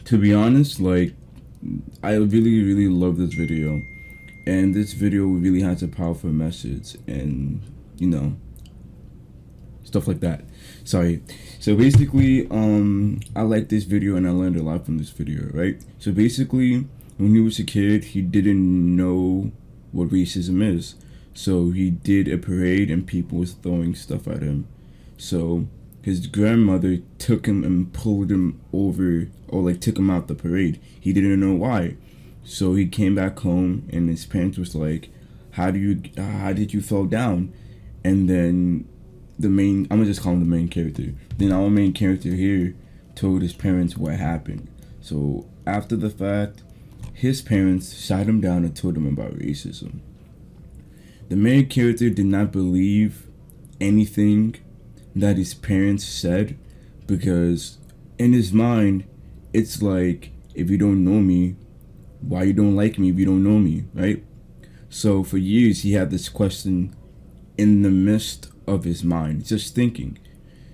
To be honest, like, I really, really love this video. And this video really has a powerful message and, you know, stuff like that. Sorry. So basically, I like this video and I learned a lot from this video, right? So basically, when he was a kid, he didn't know what racism is. So he did a parade and people was throwing stuff at him. So his grandmother took him and pulled him over, or like took him out the parade. He didn't know why. So he came back home and his parents was like, how did you fall down? And then I'm gonna just call him the main character. Then our main character here told his parents what happened. So after the fact, his parents sat him down and told him about racism. The main character did not believe anything that his parents said, because in his mind, it's like, if you don't know me, why you don't like me if you don't know me, right? So for years he had this question in the midst of his mind, just thinking.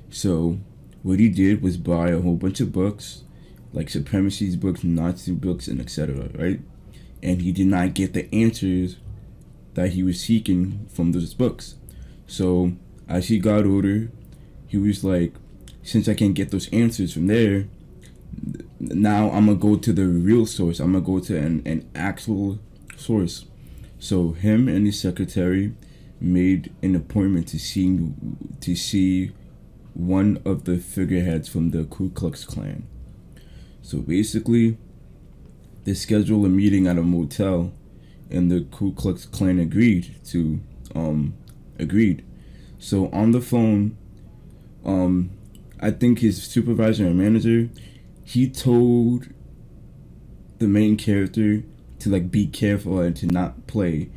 So what he did was buy a whole bunch of books, like supremacy books, Nazi books, and etc., right? And he did not get the answers that he was seeking from those books. So as he got older, he was like, since I can't get those answers from there, now I'm gonna go to the real source. I'm gonna go to an actual source. So him and his secretary made an appointment to see one of the figureheads from the Ku Klux Klan. So basically, they scheduled a meeting at a motel, and the Ku Klux Klan agreed. So on the phone, I think his supervisor and manager, he told the main character to like be careful and to not play,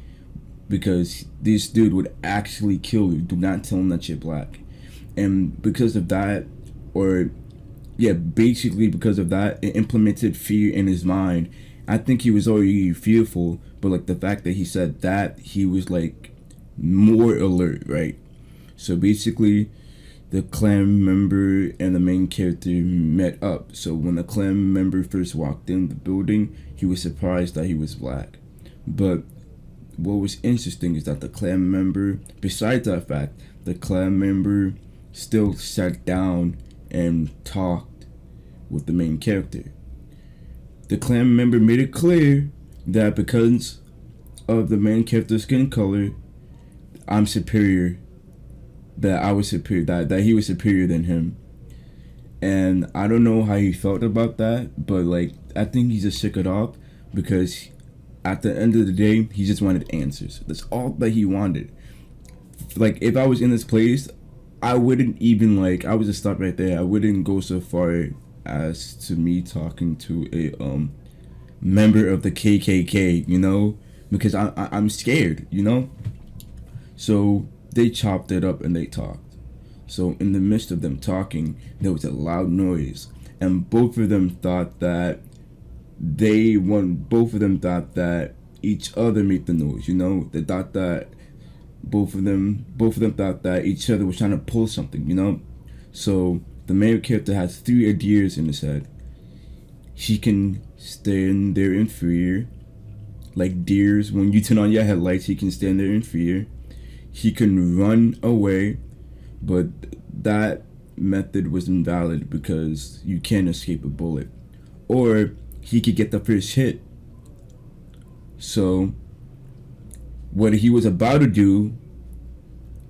because this dude would actually kill you. Do not tell him that you're black. And because of that, or yeah, basically because of that, it implemented fear in his mind. I think he was already fearful, but like the fact that he said that, he was like more alert, right? So basically, the Klan member and the main character met up. So when the Klan member first walked in the building, he was surprised that he was black. But what was interesting is that the Klan member, besides that fact, the Klan member still sat down and talked with the main character. The Klan member made it clear that because of the main character's skin color, I'm superior, that I was superior, that he was superior than him. And I don't know how he felt about that, but like, I think he just shook it off, because at the end of the day, he just wanted answers. That's all that he wanted. Like, if I was in this place, I wouldn't even like, I would just stop right there. I wouldn't go so far as to me talking to a member of the KKK, you know, because I'm scared, you know. So they chopped it up and they talked. So in the midst of them talking, there was a loud noise, and both of them thought that each other made the noise, you know. They thought that both of them thought that each other was trying to pull something, you know. So the main character has 3 ideas in his head. He can stand there in fear, like deers. When you turn on your headlights, he can stand there in fear. He can run away, but that method was invalid because you can't escape a bullet. Or he could get the first hit. So what he was about to do,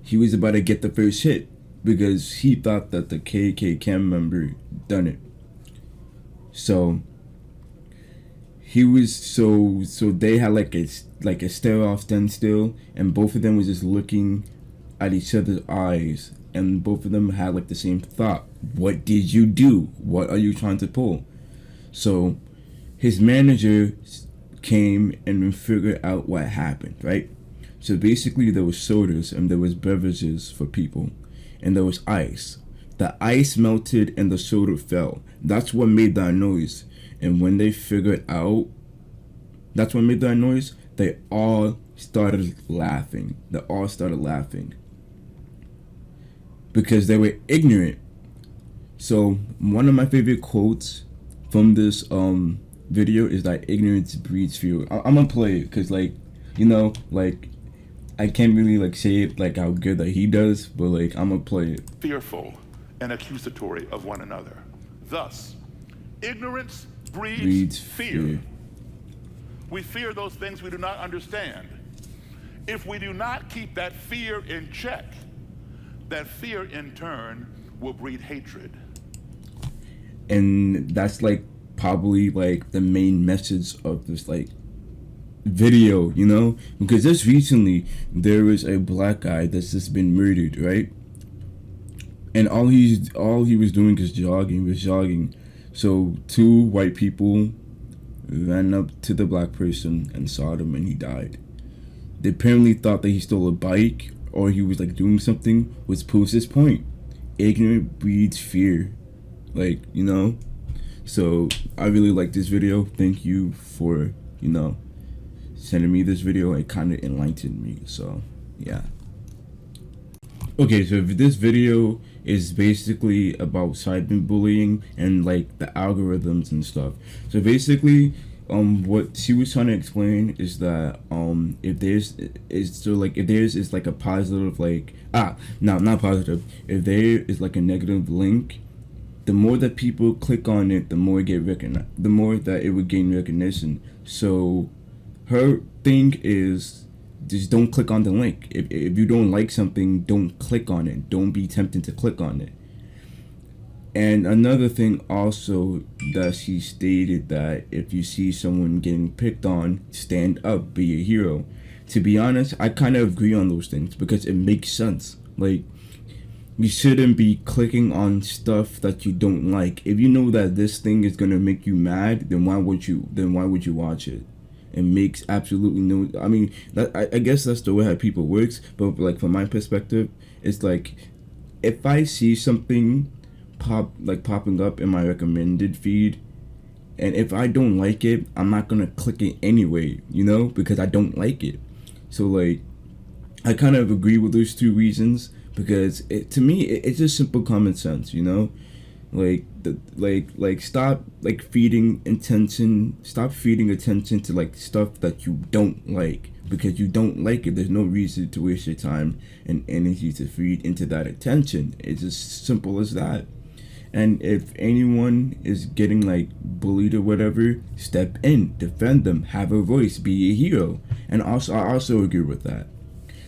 he was about to get the first hit, because he thought that the KKK member done it. So he was so they had like a stare off standstill, and both of them was just looking at each other's eyes, and both of them had like the same thought. What did you do? What are you trying to pull? So his manager came and figured out what happened, right? So basically there was sodas and there was beverages for people, and there was ice. The ice melted and the soda fell. That's what made that noise. And when they figured out that's what made that noise, they all started laughing. Because they were ignorant. So one of my favorite quotes from this video is that ignorance breeds fear. I'm gonna play it because, like, like, I can't really like say it like how good that he does, but like I'm gonna play it. Fearful and accusatory of one another. Thus, ignorance breeds Breeds fear. We fear those things we do not understand. If we do not keep that fear in check, that fear in turn will breed hatred. And that's like probably like the main message of this like video, because just recently there was a black guy that's just been murdered, right? And all he was doing is jogging. So two white people ran up to the black person and shot him, and he died. They apparently thought that he stole a bike or he was like doing something, which proves this point. Ignorance breeds fear. Like, So I really like this video. Thank you for, sending me this video. It kind of enlightened me. So, yeah. Okay, so this video is basically about cyberbullying and like the algorithms and stuff. So basically, what she was trying to explain is that if there's is like a positive not positive. If there is like a negative link, the more that people click on it, the more that it would gain recognition. So her thing is just don't click on the link. If you don't like something, don't click on it. Don't be tempted to click on it. And another thing also that she stated, that if you see someone getting picked on, stand up, be a hero. To be honest, I kind of agree on those things because it makes sense. Like, you shouldn't be clicking on stuff that you don't like. If you know that this thing is gonna make you mad, then why would you watch it? It makes absolutely no. I mean, I guess that's the way how people works. But like from my perspective, it's like if I see something popping up in my recommended feed, and if I don't like it, I'm not gonna click it anyway. Because I don't like it. So like, I kind of agree with those two reasons. Because to me, it's just simple common sense, stop feeding attention to like stuff that you don't like, because you don't like it. There's no reason to waste your time and energy to feed into that attention. It's as simple as that. And if anyone is getting like bullied or whatever, step in, defend them, have a voice, be a hero. And also, I also agree with that.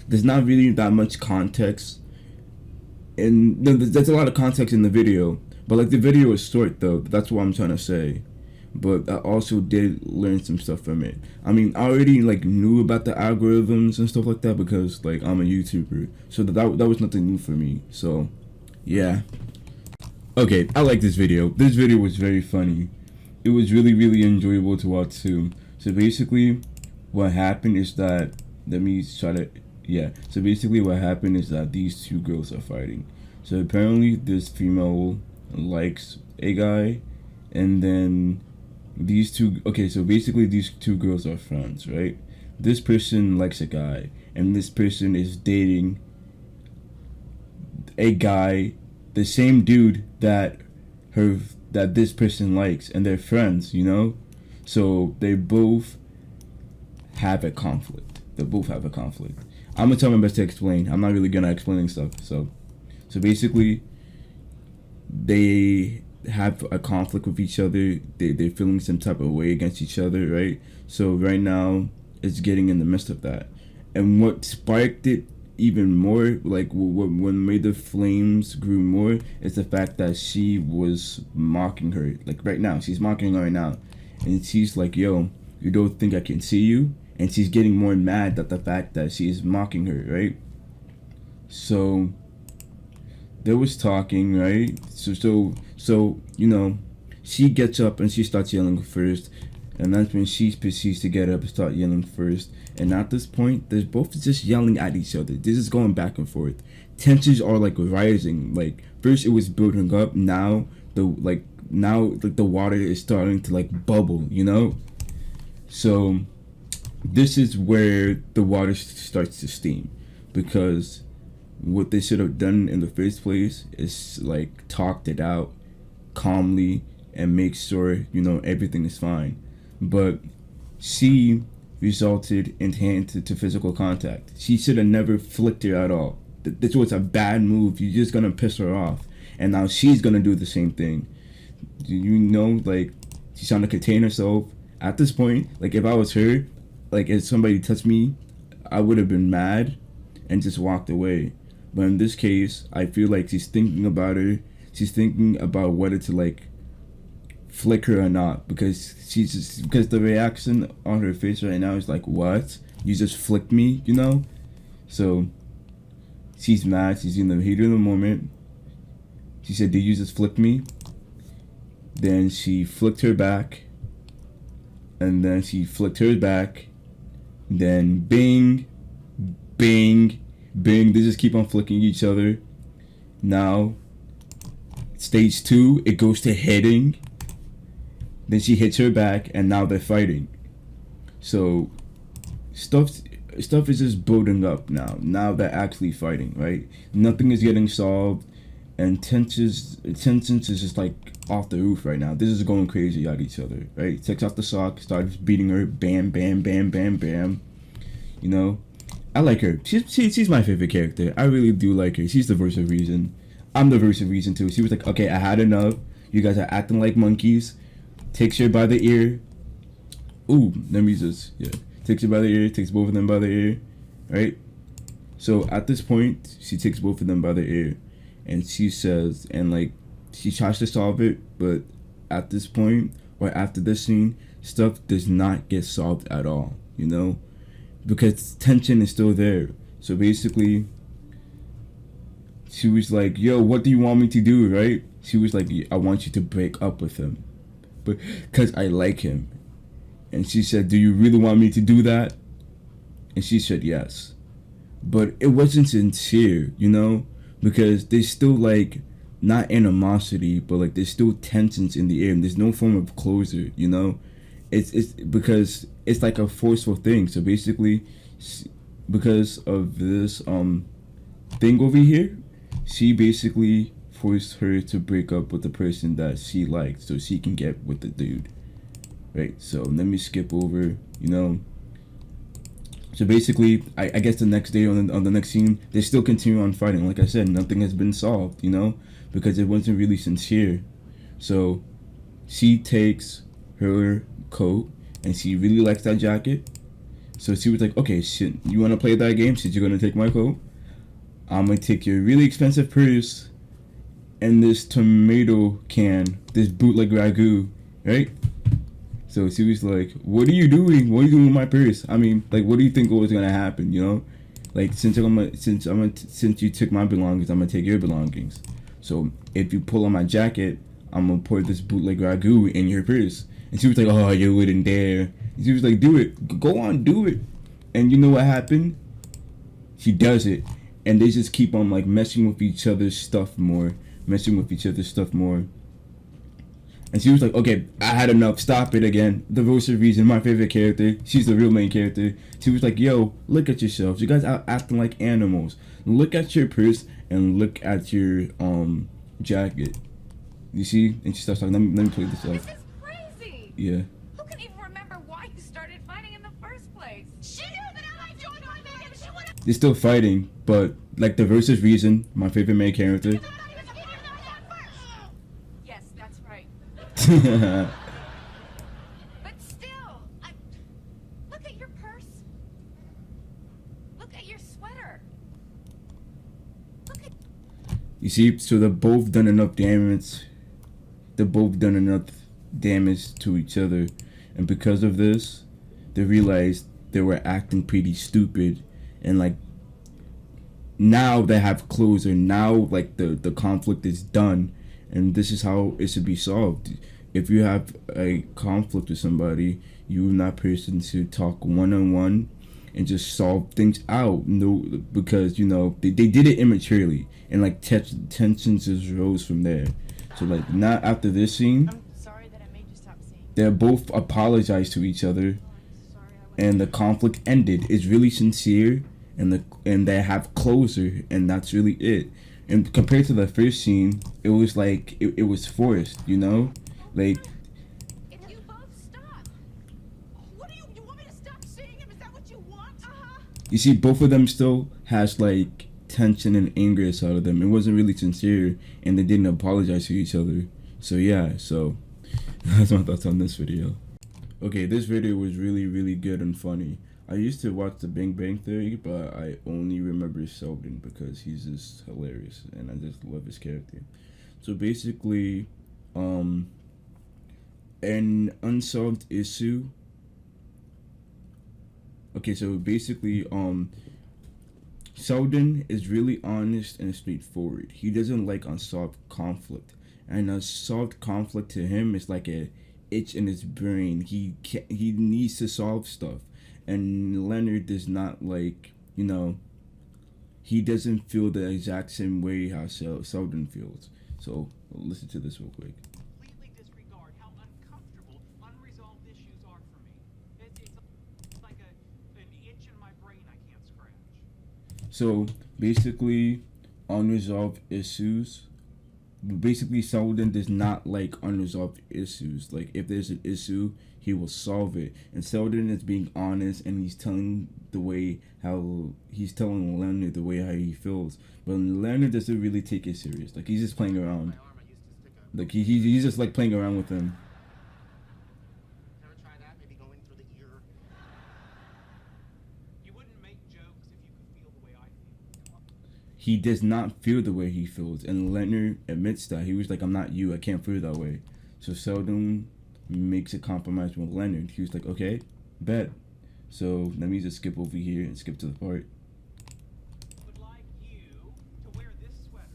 There's not really that much context. And there's a lot of context in the video, but like the video is short though. That's what I'm trying to say. But I also did learn some stuff from it. I mean, I already like knew about the algorithms and stuff like that because like I'm a YouTuber, so that was nothing new for me. So, yeah. Okay, I like this video. This video was very funny. It was really, really enjoyable to watch too. So basically, what happened is that So basically what happened is that these two girls are fighting. So apparently this female likes a guy, and then these two girls are friends, right? This person likes a guy, and this person is dating a guy, the same dude that this person likes, and they're friends, So they both have a conflict. I'm gonna try my best to explain. I'm not really gonna explain stuff. So basically, they have a conflict with each other. They're feeling some type of way against each other, right? So right now, it's getting in the midst of that. And what sparked it even more, like what made the flames grew more, is the fact that she was mocking her. Like right now, she's mocking her right now, and she's like, "Yo, you don't think I can see you?" And she's getting more mad at the fact that she is mocking her, right? So there was talking, right? So she gets up and she starts yelling first, and that's when she proceeds to get up and start yelling first. And at this point, they're both just yelling at each other. This is going back and forth. Tensions are like rising. Like first it was building up. Now the water is starting to like bubble. So this is where the water starts to steam, because what they should have done in the first place is like talked it out calmly, and make sure, you know, everything is fine. But she resulted in hand to physical contact. She should have never flicked her at all. This was a bad move. You're just gonna piss her off, and now she's gonna do the same thing. You know, like, she's trying to contain herself. At this point, like, if I was her, like, if somebody touched me, I would have been mad and just walked away. But in this case, I feel like she's thinking about her. She's thinking about whether to, like, flick her or not, because the reaction on her face right now is like, what? You just flicked me, you know? So she's mad. She's in the heat of the moment. She said, did you just flick me? Then she flicked her back, and then she flicked hers back. Then bing, bing, bing. They just keep on flicking each other. Now, stage 2, it goes to hitting. Then she hits her back, and now they're fighting. So stuff is just building up now. Now they're actually fighting, right? Nothing is getting solved, and tensions is just like off the roof right now. This is going crazy at each other, right? Takes off the sock, starts beating her, bam, bam, bam, bam, bam. You know, I like her. She's my favorite character. I really do like her. She's the voice of reason. I'm the voice of reason too. She was like, okay, I had enough. You guys are acting like monkeys. Takes her by the ear. Ooh, let me just, yeah. Takes her by the ear, takes both of them by the ear, right? So at this point, she takes both of them by the ear, and she says, and like, she tries to solve it, but at this point, or after this scene, stuff does not get solved at all, you know? Because tension is still there. So basically, she was like, yo, what do you want me to do, right? She was like, I want you to break up with him, but because I like him. And she said, do you really want me to do that? And she said yes. But it wasn't sincere, you know? Because there's still, like, not animosity, but, like, there's still tensions in the air, and there's no form of closure, you know? It's because it's like a forceful thing. So basically, because of this thing over here, she basically forced her to break up with the person that she liked so she can get with the dude. Right, so let me skip over, you know. So basically, I guess the next day on the next scene, they still continue on fighting. Like I said, nothing has been solved, you know, because it wasn't really sincere. So she takes her coat, and she really likes that jacket. So she was like, okay, shit, you want to play that game? Shit, you're going to take my coat? I'm going to take your really expensive purse and this tomato can, this bootleg ragu, right? So she was like, what are you doing? What are you doing with my purse? I mean, like, what do you think was gonna happen, you know? Like, since you took my belongings, I'm gonna take your belongings. So if you pull on my jacket, I'm gonna pour this bootleg ragu in your purse. And she was like, oh, you wouldn't dare. And she was like, do it. Go on, do it. And you know what happened? She does it. And they just keep on, like, messing with each other's stuff more. And she was like, okay, I had enough. Stop it again. The voice of reason, my favorite character. She's the real main character. She was like, yo, look at yourselves. You guys are acting like animals. Look at your purse and look at your jacket. You see? And she starts talking. Let me play this up. This is crazy. Yeah. Who can even remember why you started fighting in the first place? She knew that I liked you and maybe she would have. They're still fighting, but like the voice of reason, my favorite main character. Yes, that's right. But still, look at your purse. Look at your sweater. Look at. You see, so they've both done enough damage. They've both done enough damage to each other, and because of this, they realized they were acting pretty stupid, and like now they have closure. Now, like the conflict is done, and this is how it should be solved. If you have a conflict with somebody, you and that person should talk one-on-one and just solve things out. No, because you know they did it immaturely, and like tensions just rose from there. So like not after this scene, I'm sorry that I made you stop seeing. they both apologized to each other, and the conflict ended. It's really sincere, and they have closure, and that's really it. And compared to the first scene, it was like it was forced, you know. Like, If you both stop. What do you want me to stop seeing him? Is that what you want? Uh-huh. you see, both of them still has like tension and anger inside of them. It wasn't really sincere, and they didn't apologize to each other. So yeah, so that's my thoughts on this video. Okay, this video was really, really good and funny. I used to watch The Big Bang Theory, but I only remember Sheldon because he's just hilarious, and I just love his character. So basically, an unsolved issue. Okay, so basically, Sheldon is really honest and straightforward. He doesn't like unsolved conflict, and unsolved conflict to him is like a itch in his brain. He needs to solve stuff, and Leonard does not like, you know, he doesn't feel the exact same way how Sheldon feels. So listen to this real quick. Completely disregard how uncomfortable unresolved issues are for me. It's like an itch in my brain I can't scratch. So basically, unresolved issues. Basically, Sheldon does not like unresolved issues. Like, if there's an issue, he will solve it. And Sheldon is being honest, and he's telling Leonard the way how he feels. But Leonard doesn't really take it serious. Like, he's just playing around. Like, he's just like playing around with him. Ever try that? Maybe going through the ear. You wouldn't make jokes if you could feel the way I feel. He does not feel the way he feels, and Leonard admits that. He was like, I'm not you, I can't feel that way. So Sheldon makes a compromise with Leonard. He was like, okay, bet. So let me just skip over here and skip to the part. Would like you to wear this sweater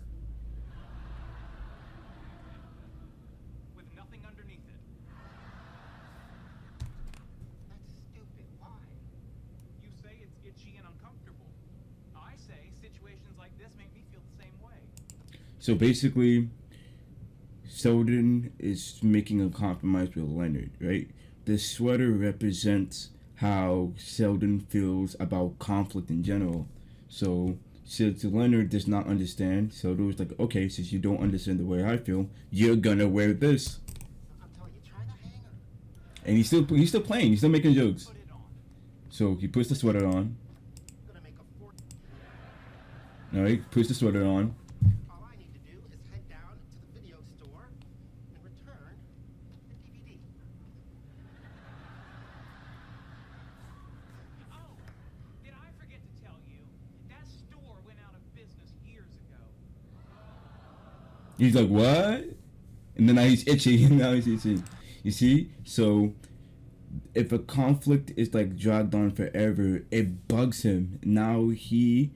with nothing underneath it. That's stupid. Why? You say it's itchy and uncomfortable. I say situations like this make me feel the same way. So basically, Sheldon is making a compromise with Leonard, right? The sweater represents how Sheldon feels about conflict in general. So since Leonard does not understand, Sheldon was like, okay, since you don't understand the way I feel, you're gonna wear this. I'm telling you, try the hanger. And he's still playing, he's still making jokes. Put it on. So he puts the sweater on. I'm gonna make a fort. Alright, puts the sweater on. All I need to do is head down to the video store and return the DVD. Oh, did I forget to tell you? That store went out of business years ago. He's like, what? And then now he's itching. Now he's itching. You see? So if a conflict is like dragged on forever, it bugs him. Now he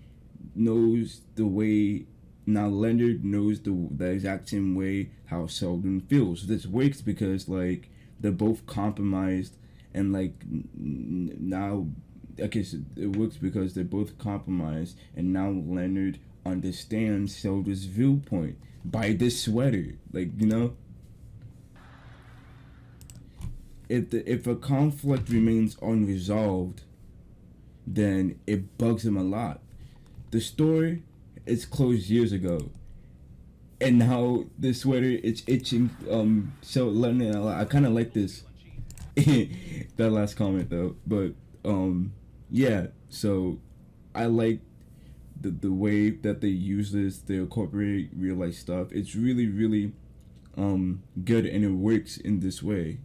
knows the way. Now Leonard knows the exact same way how Sheldon feels. This works because like they're both compromised, and like now, okay, so it works because they're both compromised, and now Leonard understands Sheldon's viewpoint by this sweater. Like, you know, if a conflict remains unresolved, then it bugs him a lot. The store is closed years ago, and now the sweater it's itching. So Leonard, I kind of like this. That last comment though, but yeah. So I like the way that they use this. They incorporate real life stuff. It's really, really good, and it works in this way.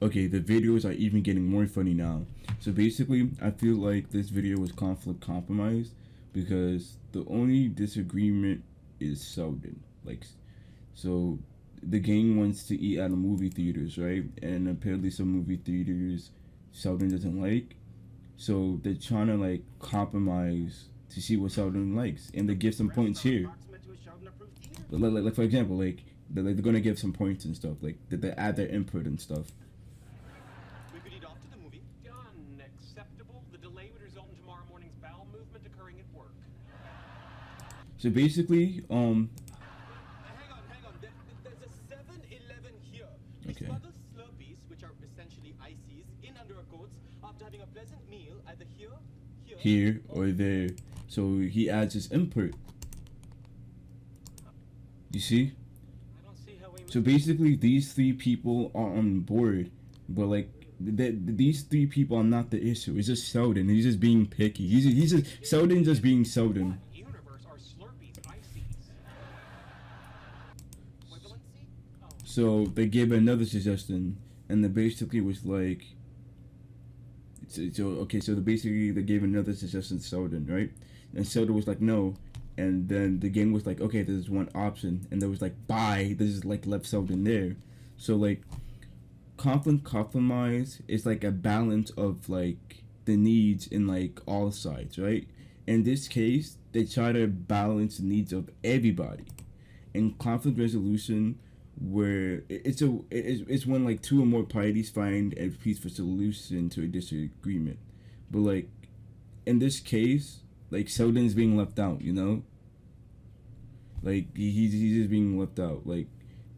Okay, the videos are even getting more funny now. So basically, I feel like this video was conflict compromised because the only disagreement is Sheldon. Like, so the gang wants to eat at a movie theaters, right? And apparently some movie theaters Sheldon doesn't like. So they're trying to like compromise to see what Sheldon likes, and they give some points here. Like for example, like they're gonna give some points and stuff. Like they add their input and stuff. We could eat off to the movie. Unacceptable. The delay would result in tomorrow morning's bowel movement occurring at work. So basically, Hang on. There's a 7-Eleven here. We Okay. smuggle Slurpees, which are essentially ices, in under our coats after having a pleasant meal either here or there. So he adds his input. You see? I don't see how we So basically, these three people are on board, but like these three people are not the issue. It's just Sheldon. He's just being picky. He's just Sheldon just being Sheldon. What universe are Slurpees ices? Equivalency? So they gave another suggestion, and they basically was like, so basically they gave another suggestion to Sheldon, right? And Sheldon was like, no. And then the game was like, okay, there's one option, and there was like, bye. They just like left Sheldon there. So like, compromise is like a balance of like the needs in like all sides, right? In this case, they try to balance the needs of everybody. In conflict resolution, where it's when like two or more parties find a peaceful solution to a disagreement. But like in this case, like Sheldon's being left out, you know? Like he's just being left out. Like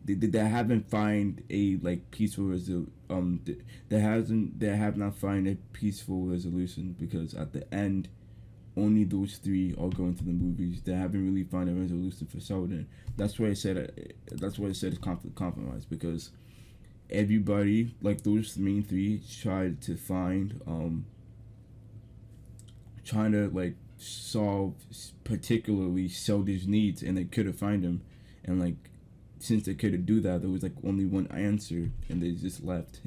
they haven't find a like peaceful they have not find a peaceful resolution, because at the end only those three are going to the movies. They haven't really found a resolution for Sheldon. That's why I said it's compromise, because everybody, like those main three, tried to find trying to like solve particularly Sheldon's needs, and they couldn't find him. And like since they couldn't do that, there was like only one answer, and they just left.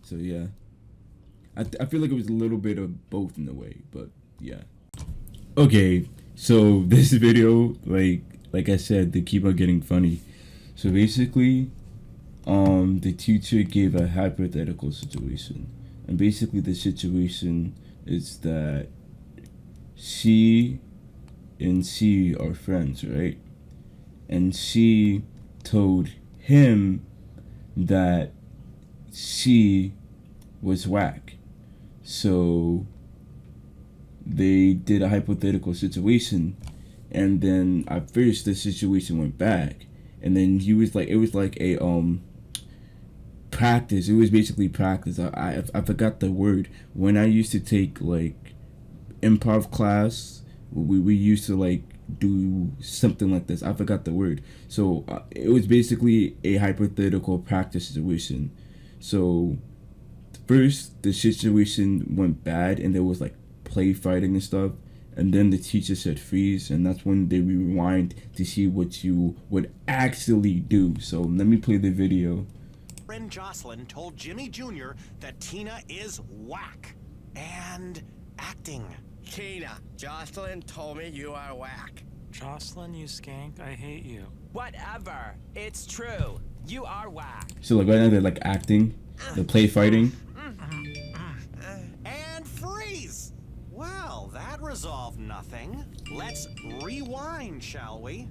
So yeah, I feel like it was a little bit of both in a way, but yeah. Okay, so this video, like I said, they keep on getting funny. So basically, the teacher gave a hypothetical situation, and basically the situation is that she and C are friends, right? And she told him that she was whack. So they did a hypothetical situation, and then at first the situation went back, and then he was like, it was like a practice. It was basically practice. I forgot the word. When I used to take like improv class, we used to like do something like this. I forgot the word. So it was basically a hypothetical practice situation. So first the situation went bad, and there was like play fighting and stuff, and then the teacher said freeze, and that's when they rewind to see what you would actually do. So let me play the video. Friend Jocelyn told Jimmy Jr. that Tina is whack and acting. Tina, Jocelyn told me you are whack. Jocelyn, you skank, I hate you. Whatever. It's true. You are whack. So like right now they're like acting, the play fighting. And freeze! Well, that resolved nothing. Let's rewind, shall we?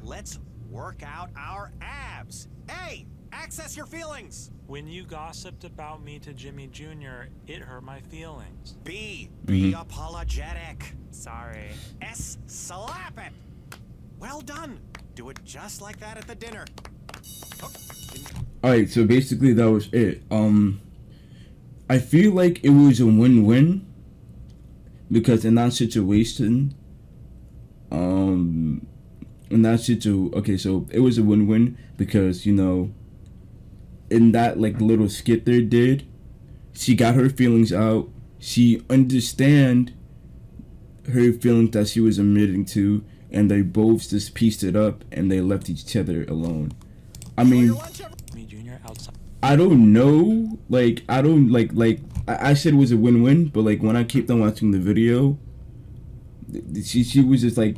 Let's work out our abs. A, access your feelings. When you gossiped about me to Jimmy Jr., it hurt my feelings. B, be apologetic. Sorry. S, slap it. Well done. Do it just like that at the dinner. Alright, so basically that was it. I feel like it was a win-win, because in that situation, okay, so it was a win-win because, you know, in that like little skit they did, she got her feelings out. She understand her feelings that she was admitting to, and they both just pieced it up, and they left each other alone. I mean, Jimmy Jr. outside. I don't know. Like, I don't like. I said it was a win-win, but like when I kept on watching the video, she was just like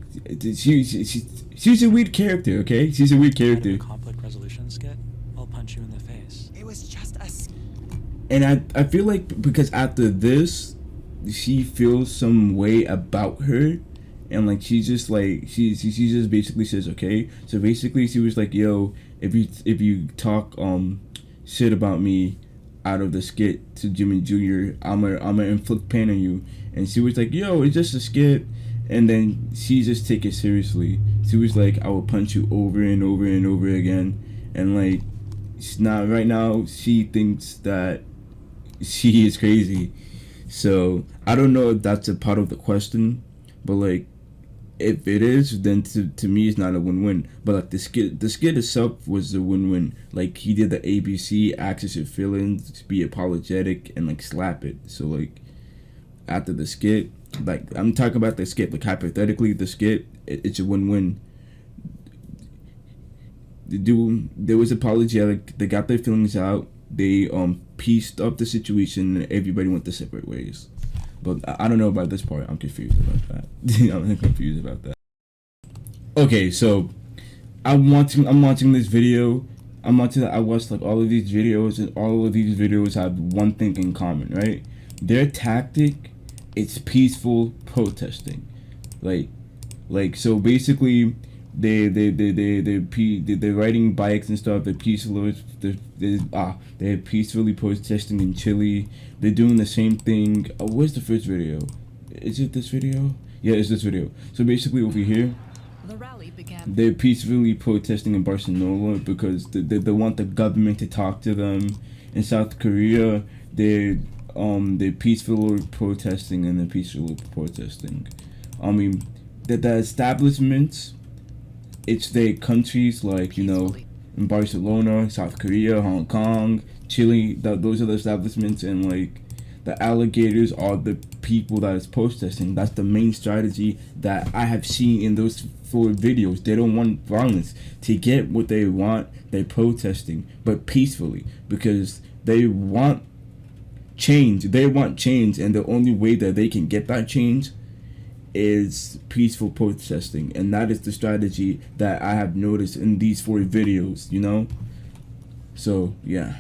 she's a weird character. Okay, she's a weird character. Conflict resolution skit. I'll punch you in the face. It was just a... And I feel like because after this, she feels some way about her, and like she just like she just basically says okay. So basically she was like, yo, if you talk shit about me out of the skit to Jimmy Jr., I'ma inflict pain on you. And she was like, yo, it's just a skit. And then she just take it seriously. She was like, I will punch you over and over and over again. And like, right now she thinks that she is crazy. So I don't know if that's a part of the question, but like if it is, then to me it's not a win-win. But like the skit itself was a win-win. Like he did the ABC, access your feelings, be apologetic, and like slap it. So like after the skit, like I'm talking about the skit, like hypothetically the skit, it's a win-win. The dude, there was apologetic. They got their feelings out. They pieced up the situation, and everybody went their separate ways. But I don't know about this part. I'm confused about that. I'm confused about that. Okay, so I'm watching this video. I watched like all of these videos, and all of these videos have one thing in common, right? Their tactic, it's peaceful protesting. Like so basically they're riding bikes and stuff. They're peacefully protesting in Chile. They're doing the same thing. Where's the first video? Is it this video? Yeah, it's this video. So basically over here, The rally began. they're peacefully protesting in Barcelona because they want the government to talk to them. In South Korea, they're peacefully protesting and they're peacefully protesting. I mean, the establishments, it's their countries like, you know, in Barcelona, South Korea, Hong Kong, Chile, those are the establishments, and like the alligators are the people that is protesting. That's the main strategy that I have seen in those 4 videos. They don't want violence. To get what they want, they're protesting, but peacefully, because they want change. They want change, and the only way that they can get that change is peaceful protesting, and that is the strategy that I have noticed in these 4 videos, you know? So yeah.